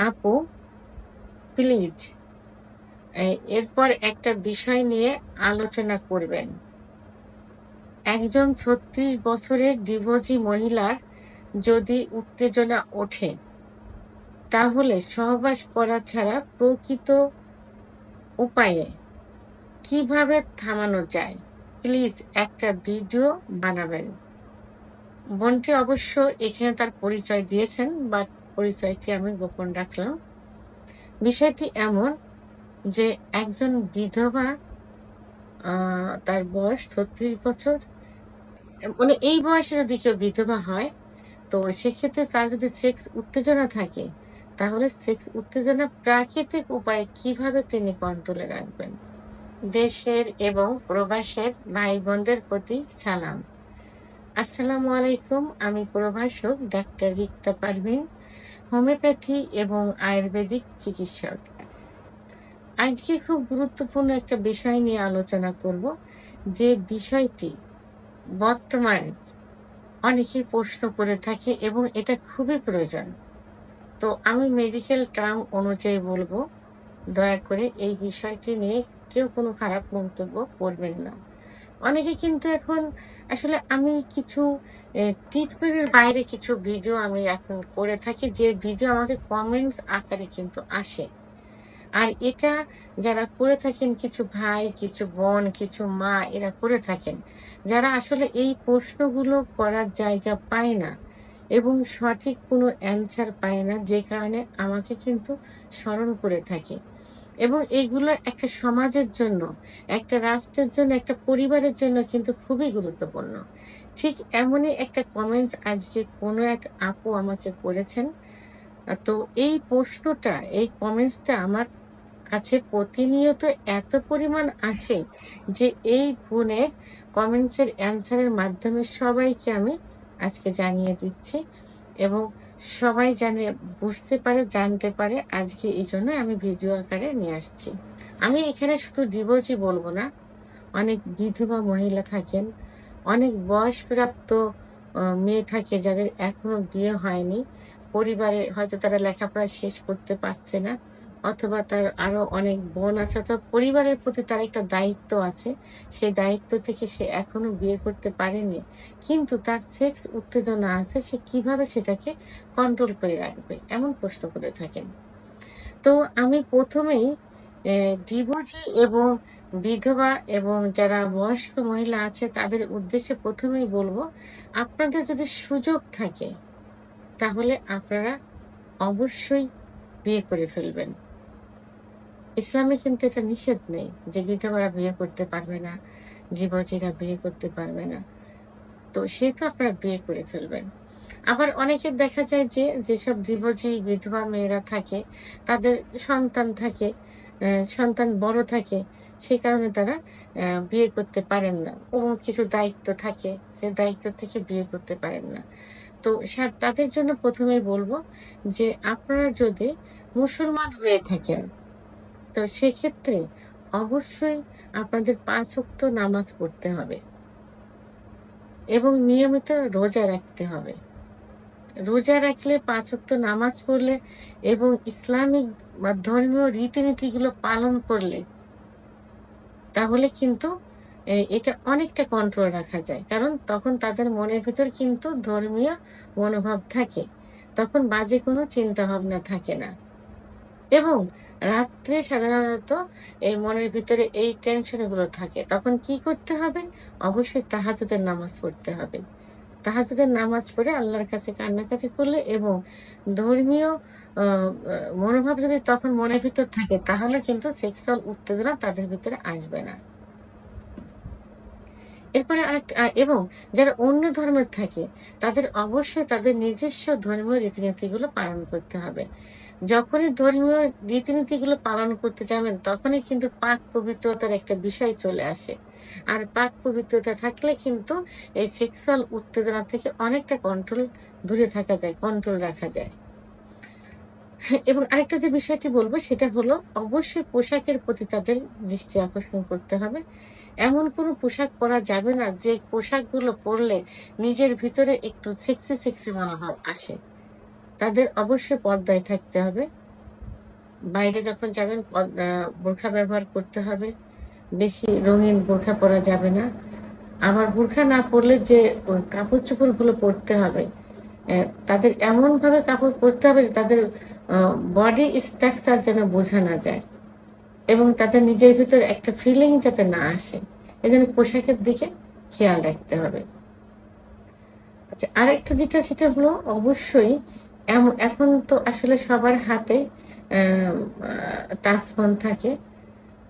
আপু প্লিজ এরপর একটা বিষয় নিয়ে আলোচনা করবেন। একজন ৩৬ বছরের ডিভোর্সি মহিলার যদি উত্তেজনা ওঠে, তাহলে সহবাস করা ছাড়া প্রকৃত উপায়ে কিভাবে থামানো যায়? প্লিজ একটা ভিডিও বানাবেন। বোনটি অবশ্য এখানে তার পরিচয় দিয়েছেন, বাট পরিচয়টি আমি গোপন রাখলাম। বিষয়টি এমন যে একজন বিধবা, তার বয়স ৩৬ বছর, মানে এই বয়সে যদি কেউ বিধবা হয়, তো সেক্ষেত্রে তার যদি সেক্স উত্তেজনা থাকে, তাহলে সেক্স উত্তেজনা প্রাকৃতিক উপায়ে কিভাবে তিনি কন্ট্রোলে রাখবেন। দেশের এবং প্রবাসের ভাই বোনদের প্রতি সালাম। আসসালামু আলাইকুম। আমি প্রভাষক ডাক্তার রিক্তা পারভিন, হোমিওপ্যাথি এবং আয়ুর্বেদিক চিকিৎসক। আজকে খুব গুরুত্বপূর্ণ একটা বিষয় নিয়ে আলোচনা করব, যে বিষয়টি বর্তমানে অনেকেই প্রশ্ন করে থাকে এবং এটা খুবই প্রয়োজন। তো আমি মেডিকেল টার্ম অনুযায়ী বলবো, দয়া করে এই বিষয়টি নিয়ে কেউ কোনো খারাপ মন্তব্য করবেন না। অনেকে কিন্তু এখন আসলে আমি কিছু ট্রিটমেন্টের বাইরে কিছু ভিডিও আমি এখন করে থাকি, যে ভিডিও আমাকে কমেন্টস আকারে কিন্তু আসে। আর এটা যারা করে থাকেন, কিছু ভাই, কিছু বোন, কিছু মা, এরা করে থাকেন, যারা আসলে এই প্রশ্নগুলো করার জায়গা পায় না এবং সঠিক কোনো অ্যান্সার পায় না, যে কারণে আমাকে কিন্তু স্মরণ করে থাকে। এবং এইগুলো একটা সমাজের জন্য, একটা রাষ্ট্রের জন্য, একটা পরিবারের জন্য কিন্তু খুবই গুরুত্বপূর্ণ। ঠিক এমনই একটা কমেন্টস আজকে কোনো এক আপু আমাকে করেছেন। তো এই প্রশ্নটা, এই কমেন্টসটা আমার কাছে প্রতিনিয়ত এত পরিমাণ আসে যে এই বোনের কমেন্টসের অ্যান্সারের মাধ্যমে সবাইকে আমি আজকে জানিয়ে দিচ্ছি, এবং সবাই জানে, বুঝতে পারে, জানতে পারে। আজকে এই জন্য আমি ভিডিও আকারে নিয়ে আসছি। আমি এখানে শুধু ডিভোর্সই বলবো না, অনেক বিধবা মহিলা থাকেন, অনেক বয়সপ্রাপ্ত মেয়ে থাকে যাদের এখনো বিয়ে হয়নি, পরিবারে হয়তো তারা লেখাপড়া শেষ করতে পারছে না, অথবা তার আরো অনেক বোন আছে, অথবা পরিবারের প্রতি তার একটা দায়িত্ব আছে, সেই দায়িত্ব থেকে সে এখনো বিয়ে করতে পারেনি, কিন্তু তার সেক্স উত্তেজনা আছে, সে কিভাবে সেটাকে কন্ট্রোল করে রাখবে, এমন প্রশ্ন করে থাকেন। তো আমি প্রথমেই ডিভোর্সি এবং বিধবা এবং যারা বয়স্ক মহিলা আছে তাদের উদ্দেশ্যে প্রথমেই বলবো, আপনাদের যদি সুযোগ থাকে তাহলে আপনারা অবশ্যই বিয়ে করে ফেলবেন। ইসলামে কিন্তু এটা নিষেধ নেই যে বিধবারা বিয়ে করতে পারবে না, ডিভোর্সিরা বিয়ে করতে পারবে না। তো সেহেতু আপনারা বিয়ে করে ফেলবেন। আবার অনেকের দেখা যায় যে যেসব ডিভোর্সি বিধবা মেয়েরা থাকে, তাদের সন্তান থাকে, সন্তান বড় থাকে, সে কারণে তারা বিয়ে করতে পারেন না, এবং কিছু দায়িত্ব থাকে, সে দায়িত্ব থেকে বিয়ে করতে পারেন না। তো তাদের জন্য প্রথমেই বলবো যে আপনারা যদি মুসলমান হয়ে থাকেন, তো সেক্ষেত্রে অবশ্যই আপনাদের ৫ ওয়াক্ত নামাজ পড়তে হবে এবং নিয়মিত রোজা রাখতে হবে। রোজা রাখলে, ৫ ওয়াক্ত নামাজ পড়লে এবং ইসলামিক বা ধর্মীয় রীতিনীতিগুলো পালন করলে, তাহলে কিন্তু এটা অনেকটা কন্ট্রোল রাখা যায়। কারণ তখন তাদের মনের ভিতর কিন্তু ধর্মীয় মনোভাব থাকে, তখন বাজে কোনো চিন্তা ভাবনা থাকে না। এবং রাত্রে সাধারণত এই মনের ভিতরে এই টেনশনগুলো থাকে, তখন কি করতে হবে? অবশ্যই তাহাজ্জুদের নামাজ পড়তে হবে। তাহাজ্জুদের নামাজ পড়ে আল্লাহর কাছে কান্নাকাটি করলে এবং ধর্মীয় মনোভাব যদি তখন মনের ভিতর থাকে, তাহলে কিন্তু সেক্সুয়াল উত্তেজনা তাদের ভিতরে আসবে না। এরপরে এবং যারা অন্য ধর্মের থাকে, তাদের অবশ্যই তাদের নিজস্ব ধর্মীয় রীতিনীতিগুলো পালন করতে হবে। যখনই ধর্মীয় রীতিনীতিগুলো পালন করতে যাবেন, তখনই কিন্তু পাক পবিত্রতার একটা বিষয় চলে আসে। আর পাক পবিত্রতা থাকলে কিন্তু এই সেক্সুয়াল উত্তেজনা থেকে অনেকটা দূরে থাকা যায়, কন্ট্রোল রাখা যায়। এবং আরেকটা যে বিষয়টি বলবো সেটা হলো, অবশ্যই পোশাকের প্রতি তাদের দৃষ্টি আকর্ষণ করতে হবে। এমন কোনো পোশাক পরা যাবে না যে পোশাকগুলো পরলে নিজের ভিতরে একটু সেক্সি মনোভাব আসে। তাদের অবশ্যই পর্দায় থাকতে হবে। বাইরে যখন যাবেন বোরখা ব্যবহার করতে হবে। বেশি রঙিন বোরখা পরা যাবে না। আবার বোরখা না পরলে যে কাপড়-চোপড়গুলো পরতে হবে, তাদের এমনভাবে কাপড় পরতে হবে যে তাদের আ বডি স্ট্রাকচার যেন বোঝা না যায় এবং তাদের নিজের ভিতরে একটা ফিলিং যাতে না আসে। এজন্য পোশাকের দিকে খেয়াল রাখতে হবে। আচ্ছা, আরেকটা যেটা সেটা হলো অবশ্যই এখন তো আসলে সবার হাতে অ্যাম আ টাচ ফোন থাকে।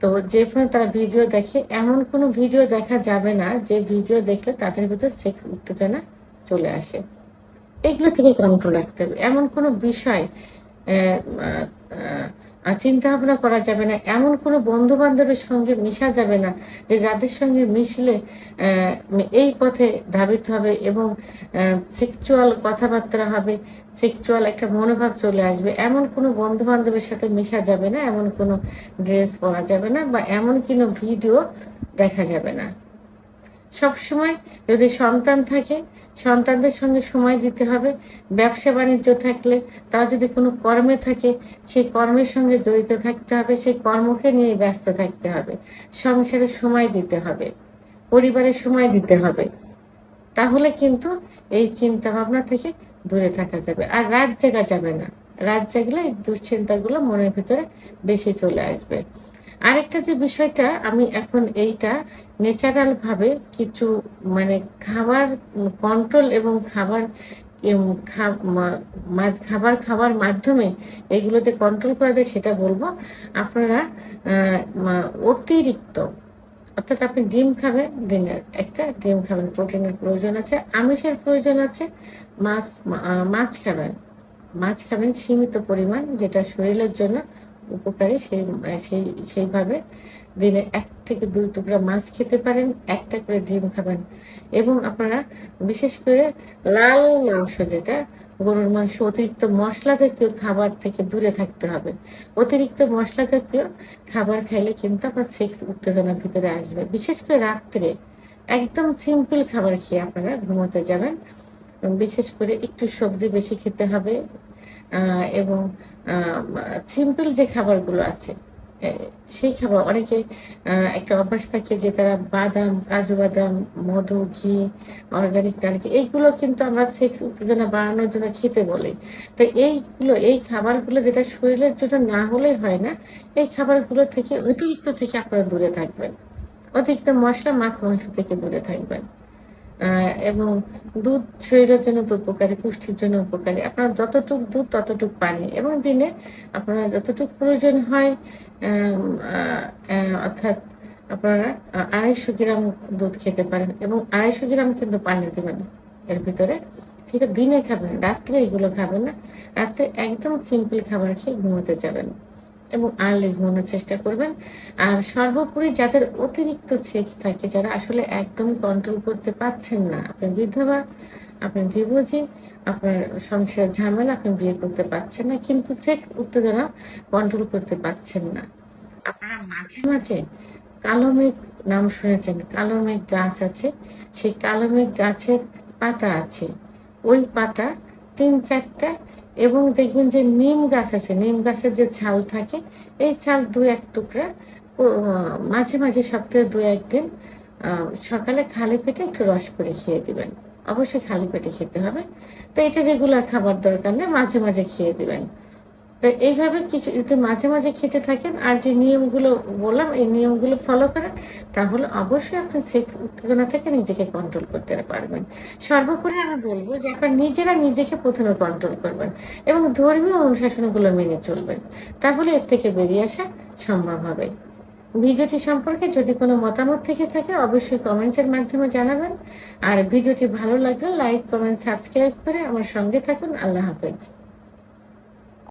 তো যে ফোনে তারা ভিডিও দেখে, এমন কোনো ভিডিও দেখা যাবে না যে ভিডিও দেখলে তাদের ভিতর সেক্স উত্তেজনা চলে আসে। এগুলো থেকে কন্ট্রোল রাখতে হবে। এমন কোনো বিষয় অ্যা আ চিন্তা ভাবনা করা যাবে না। এমন কোনো বন্ধু-বান্ধবের সঙ্গে মিশা যাবে না যে যাদের সঙ্গে মিশলে এই পথে ধাবিত হবে এবং সেক্সুয়াল কথাবার্তা হবে, সেক্সুয়াল একটা মনোভাব চলে আসবে। এমন কোনো বন্ধু-বান্ধবের সাথে মিশা যাবে না, এমন কোনো ড্রেস পরা যাবে না বা এমন কোনো ভিডিও দেখা যাবে না। সবসময় যদি সন্তান থাকে, সন্তানদের সঙ্গে সময় দিতে হবে। ব্যবসা-বাণিজ্য থাকলে তারা যদি কোনো কর্মে থাকে, সেই কর্মের সঙ্গে জড়িত থাকতে হবে। সেই কর্মকে নিয়ে ব্যস্ত থাকতে হবে। সংসারে সময় দিতে হবে। পরিবারের সময় দিতে হবে। তাহলে কিন্তু এই চিন্তাভাবনা থেকে দূরে থাকা যাবে। আর রাত জাগা যাবে না। রাত জাগলে এই দুশ্চিন্তাগুলো মনের ভিতরে বেশি চলে আসবে। আরেকটা যে বিষয়টা আমি এখন এইটা ন্যাচারাল ভাবে কিছু মানে খাবার কন্ট্রোল এবং খাবার এম খা মা মা খাবার খাওয়ার মাধ্যমে এগুলো যে কন্ট্রোল করা যায় সেটা বলব। আপনারা আ মা অতিরিক্ত অর্থাৎ আপনি ডিম খাবেন, দিনে একটা ডিম খাবেন, প্রোটিনের প্রয়োজন আছে, আমিষের প্রয়োজন আছে, মাছ খাবেন। মাছ খাবেন সীমিত পরিমাণ যেটা শরীরের জন্য উপকারী সেইভাবে দিনে ১ থেকে ২ টুকরা মাছ খেতে পারেন, ১টা করে ডিম খাবেন এবং আপনারা বিশেষ করে লাল মাংস যেটা গরুর মাংস অতিরিক্ত মসলা জাতীয় খাবার থেকে দূরে থাকতে হবে। অতিরিক্ত মসলা জাতীয় খাবার খাইলে কিন্তু আপনার সেক্স উত্তেজনার ভিতরে আসবে। বিশেষ করে রাত্রে একদম সিম্পল খাবার খেয়ে আপনারা ঘুমোতে যাবেন। বিশেষ করে একটু সবজি বেশি খেতে হবে এবং আ মা সিম্পল যে খাবারগুলো আছে, এ সেই খাবার অনেকে একটা অভ্যাস থাকে যে তারা বাদাম, কাজু বাদাম, মধু, ঘি, অর্গানিক এইগুলো কিন্তু আমরা সেক্স উত্তেজনা বাড়ানোর জন্য খেতে বলি। তো এই খাবারগুলো যেটা শরীরের জন্য না হলেই হয় না, এই খাবারগুলো থেকে অতিরিক্ত থেকে আপনারা দূরে থাকবেন। অতিরিক্ত মসলা, মাছ-মাংস থেকে দূরে থাকবেন। আ এবং দুধ শরীরের জন্য তো উপকারী, পুষ্টির জন্য উপকারী। আপনার যতটুক দুধ ততটুক পানি এবং দিনে আপনার যতটুক প্রয়োজন হয় অ্যাম আ অ্যা অর্থাৎ আপনারা ২৫০ গ্রাম দুধ খেতে পারেন এবং ২৫০ গ্রাম কিন্তু পানি দিবেন এর ভিতরে। সেটা দিনে খাবেন, রাত্রে এগুলো খাবেন না। রাত্রে একদম সিম্পল খাবার খেয়ে ঘুমোতে যাবেন। এবং আর্লি ঘুমানোর চেষ্টা করবেন। আর সর্বোপরি যাদের অতিরিক্ত সেক্স থাকে, যারা আসলে একদম কন্ট্রোল করতে পারছেন না, আপনি বিধবা, আপনি ডিভোর্সি, আপনার সংসারের ঝামেলা, আপনি বিয়ে করতে পারছেন না, কিন্তু সেক্স উত্তেজনা কন্ট্রোল করতে পারছেন না। আপনারা মাঝে, মাঝে কালো মেঘ নাম শুনেছেন? কালো মেঘ গাছ আছে। সেই কালো মেঘ গাছের পাতা আছে। ওই পাতা ৩-৪ টা এবং দেখবেন যে নিম গাছ আছে, নিম গাছের যে ছাল থাকে, এই ছাল ২-১ টুকরা ও মাঝে, মাঝে সপ্তাহে ২-১ দিন আ সকালে খালি পেটে একটু রস করে খেয়ে দিবেন। অবশ্যই খালি পেটে খেতে হবে। তো এটা রেগুলার খাবার দরকার নেই, মাঝে, মাঝে খেয়ে দিবেন। তো এইভাবে কিছু যদি মাঝে, মাঝে খেতে থাকেন আর যে নিয়মগুলো বললাম, এই নিয়মগুলো ফলো করেন, তাহলে অবশ্যই আপনি সেক্স উত্তেজনা থেকে নিজেকে কন্ট্রোল করতে পারবেন। সর্বোপরি আমি বলব যে আপনারা নিজেরা নিজেকে ১ম এ কন্ট্রোল করবেন এবং ধর্মীয় অনুশাসনগুলো মেনে চলবেন। তাহলে এর থেকে বেরিয়ে আসা সম্ভব হবে। ভিডিওটি সম্পর্কে যদি কোনো মতামত থেকে থাকে অবশ্যই কমেন্টসের মাধ্যমে জানাবেন। আর ভিডিওটি ভালো লাগলে লাইক, কমেন্ট, সাবস্ক্রাইব করে আমার সঙ্গে থাকুন। আল্লাহ হাফেজ।